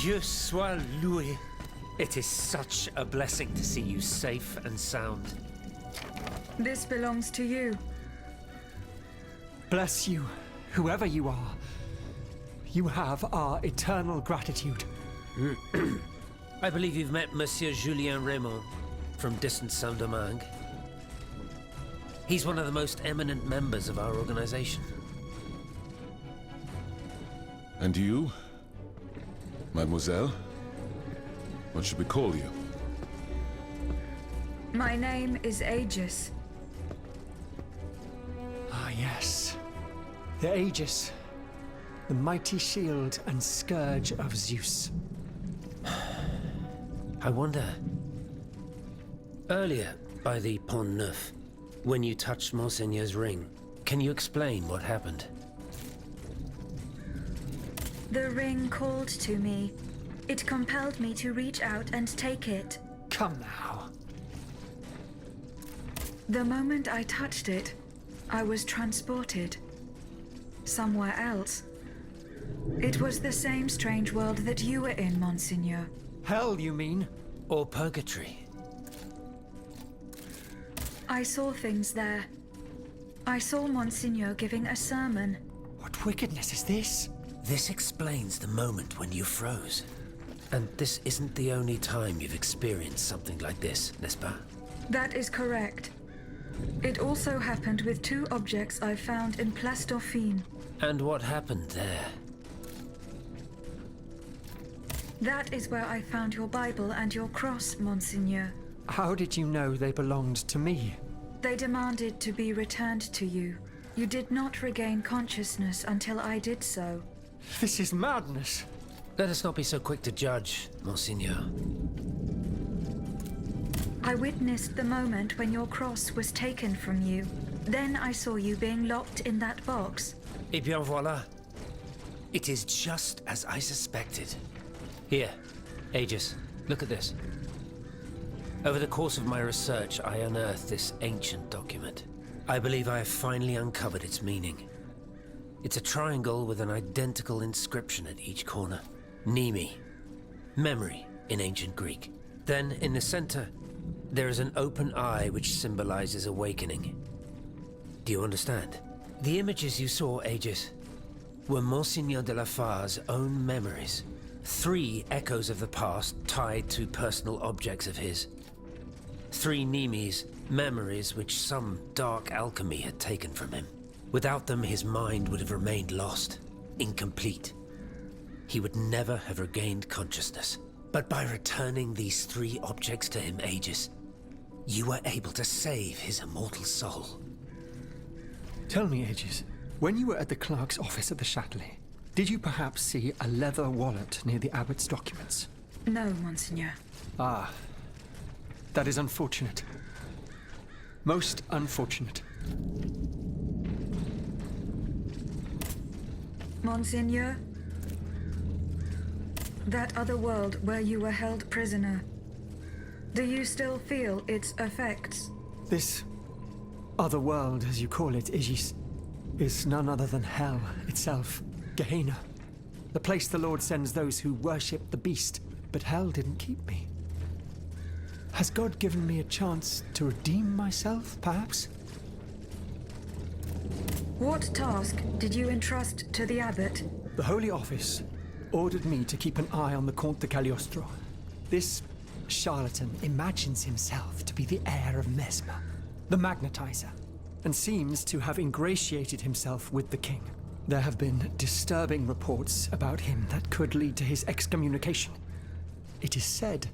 Dieu soit loué. It is such a blessing to see you safe and sound. This belongs to you. Bless you, whoever you are. You have our eternal gratitude. I believe you've met Monsieur Julien Raymond from distant Saint-Domingue. He's one of the most eminent members of our organization. And you? Mademoiselle? What should we call you? My name is Aegis. Ah, yes. The Aegis. The mighty shield and scourge of Zeus. I wonder... Earlier, by the Pont Neuf, when you touched Monseigneur's ring, can you explain what happened? The ring called to me. It compelled me to reach out and take it. Come now. The moment I touched it, I was transported. Somewhere else. It was the same strange world that you were in, Monseigneur. Hell, you mean? Or purgatory? I saw things there. I saw Monseigneur giving a sermon. What wickedness is this? This explains the moment when you froze. And this isn't the only time you've experienced something like this, n'est-ce pas? That is correct. It also happened with two objects I found in Place Dauphine. And what happened there? That is where I found your Bible and your cross, Monseigneur. How did you know they belonged to me? They demanded to be returned to you. You did not regain consciousness until I did so. This is madness. Let us not be so quick to judge, Monseigneur. I witnessed the moment when your cross was taken from you. Then I saw you being locked in that box. Eh bien voilà. It is just as I suspected. Here, Aegis, look at this. Over the course of my research, I unearthed this ancient document. I believe I have finally uncovered its meaning. It's a triangle with an identical inscription at each corner. Nemi, memory in ancient Greek. Then, in the center, there is an open eye which symbolizes awakening. Do you understand? The images you saw, Aegis, were Monseigneur de la Far's own memories. 3 echoes of the past tied to personal objects of his. 3 Nemes, memories which some dark alchemy had taken from him. Without them, his mind would have remained lost, incomplete. He would never have regained consciousness. But by returning these 3 objects to him, Aegis, you were able to save his immortal soul. Tell me, Aegis, when you were at the clerk's office at the Châtelet, did you perhaps see a leather wallet near the abbot's documents? No, Monseigneur. Ah, that is unfortunate. Most unfortunate. Monseigneur, that other world where you were held prisoner, do you still feel its effects? This other world, as you call it, Aegis, is none other than hell itself. Gehenna. The place the Lord sends those who worship the beast. But hell didn't keep me. Has God given me a chance to redeem myself, perhaps? What task did you entrust to the abbot? The Holy Office ordered me to keep an eye on the Comte de Cagliostro. This charlatan imagines himself to be the heir of Mesmer, the magnetizer, and seems to have ingratiated himself with the king. There have been disturbing reports about him that could lead to his excommunication. It is said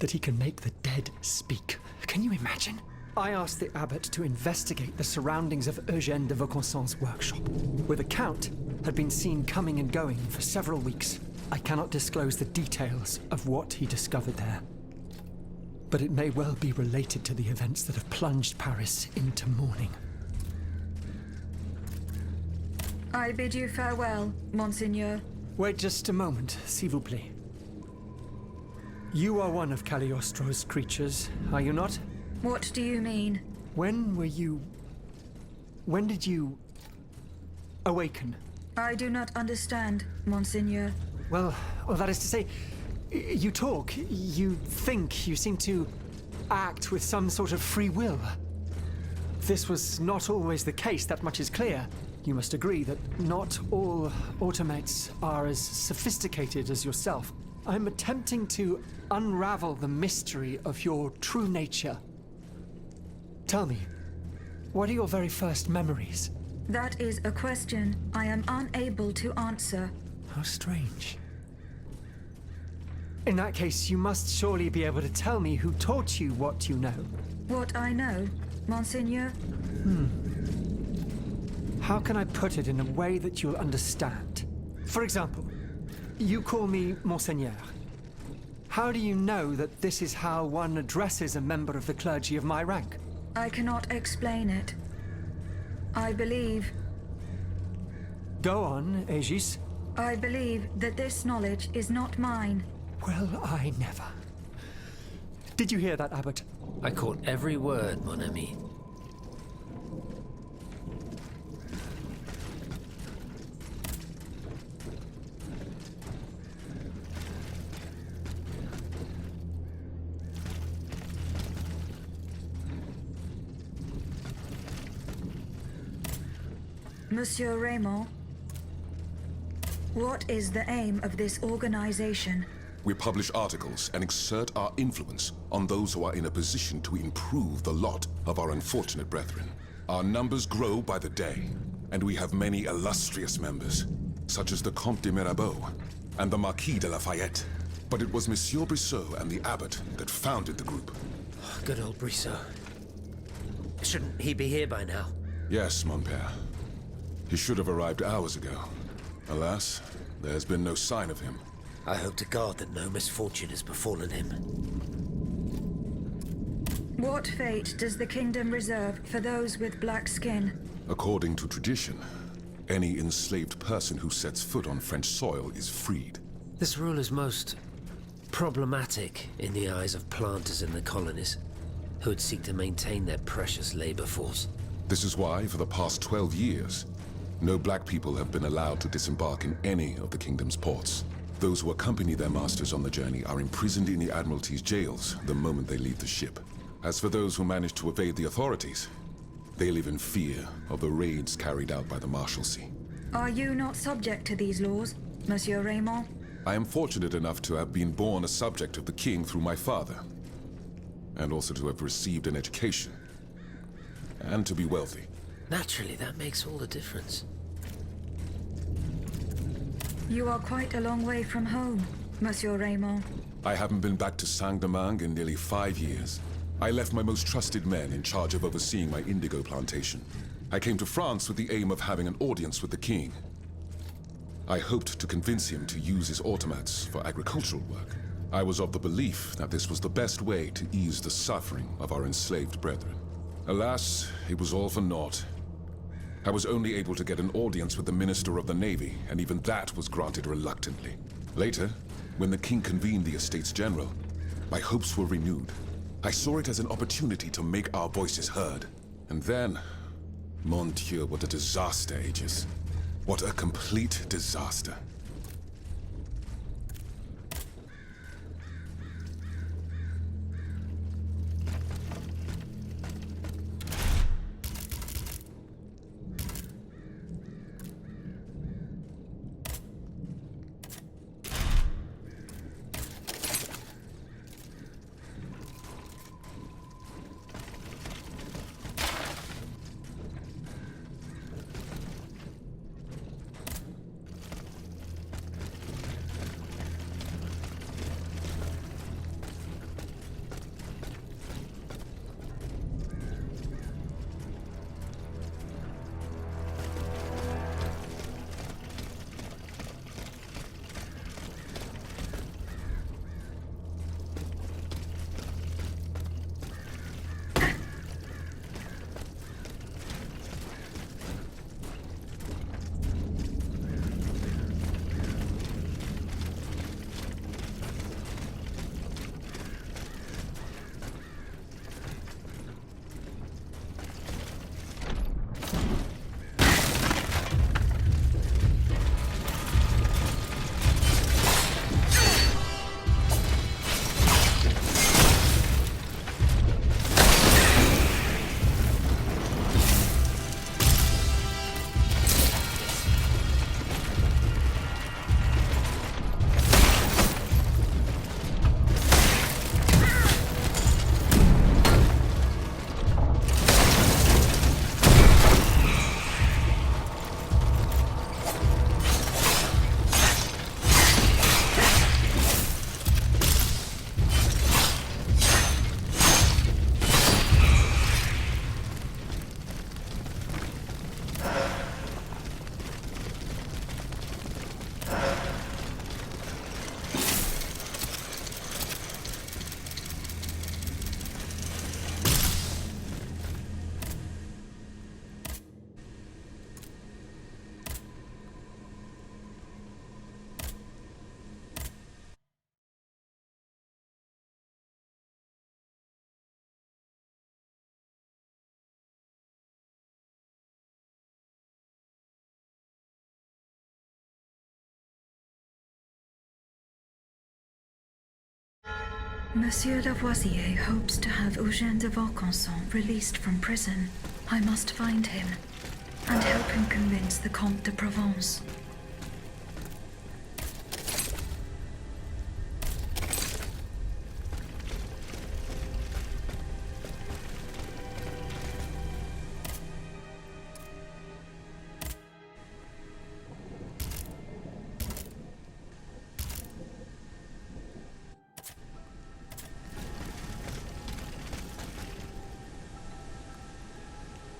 that he can make the dead speak. Can you imagine? I asked the abbot to investigate the surroundings of Eugène de Vaucanson's workshop, where the Count had been seen coming and going for several weeks. I cannot disclose the details of what he discovered there, but it may well be related to the events that have plunged Paris into mourning. I bid you farewell, Monseigneur. Wait just a moment, s'il vous plaît. You are one of Cagliostro's creatures, are you not? What do you mean? When did you awaken? I do not understand, Monseigneur. Well, that is to say, you talk, you think, you seem to act with some sort of free will. This was not always the case, that much is clear. You must agree that not all automates are as sophisticated as yourself. I'm attempting to unravel the mystery of your true nature. Tell me, what are your very first memories? That is a question I am unable to answer. How strange. In that case, you must surely be able to tell me who taught you what you know. What I know, Monseigneur? How can I put it in a way that you'll understand? For example, you call me Monseigneur. How do you know that this is how one addresses a member of the clergy of my rank? I cannot explain it. I believe... Go on, Aegis. I believe that this knowledge is not mine. Well, I never. Did you hear that, Abbot? I caught every word, mon ami. Monsieur Raymond, what is the aim of this organization? We publish articles and exert our influence on those who are in a position to improve the lot of our unfortunate brethren. Our numbers grow by the day, and we have many illustrious members, such as the Comte de Mirabeau and the Marquis de Lafayette. But it was Monsieur Brissot and the Abbot that founded the group. Good old Brissot. Shouldn't he be here by now? Yes, mon père. He should have arrived hours ago. Alas, there's been no sign of him. I hope to God that no misfortune has befallen him. What fate does the kingdom reserve for those with black skin? According to tradition, any enslaved person who sets foot on French soil is freed. This rule is most problematic in the eyes of planters in the colonies, who would seek to maintain their precious labor force. This is why, for the past 12 years, no black people have been allowed to disembark in any of the kingdom's ports. Those who accompany their masters on the journey are imprisoned in the Admiralty's jails the moment they leave the ship. As for those who manage to evade the authorities, they live in fear of the raids carried out by the Marshalsea. Are you not subject to these laws, Monsieur Raymond? I am fortunate enough to have been born a subject of the king through my father, and also to have received an education, and to be wealthy. Naturally, that makes all the difference. You are quite a long way from home, Monsieur Raymond. I haven't been back to Saint-Domingue in nearly 5 years. I left my most trusted men in charge of overseeing my indigo plantation. I came to France with the aim of having an audience with the king. I hoped to convince him to use his automats for agricultural work. I was of the belief that this was the best way to ease the suffering of our enslaved brethren. Alas, it was all for naught. I was only able to get an audience with the Minister of the Navy, and even that was granted reluctantly. Later, when the king convened the Estates General, my hopes were renewed. I saw it as an opportunity to make our voices heard. And then, mon Dieu, what a disaster, Aegis. What a complete disaster. Monsieur Lavoisier hopes to have Eugène de Vaucanson released from prison. I must find him and help him convince the Comte de Provence.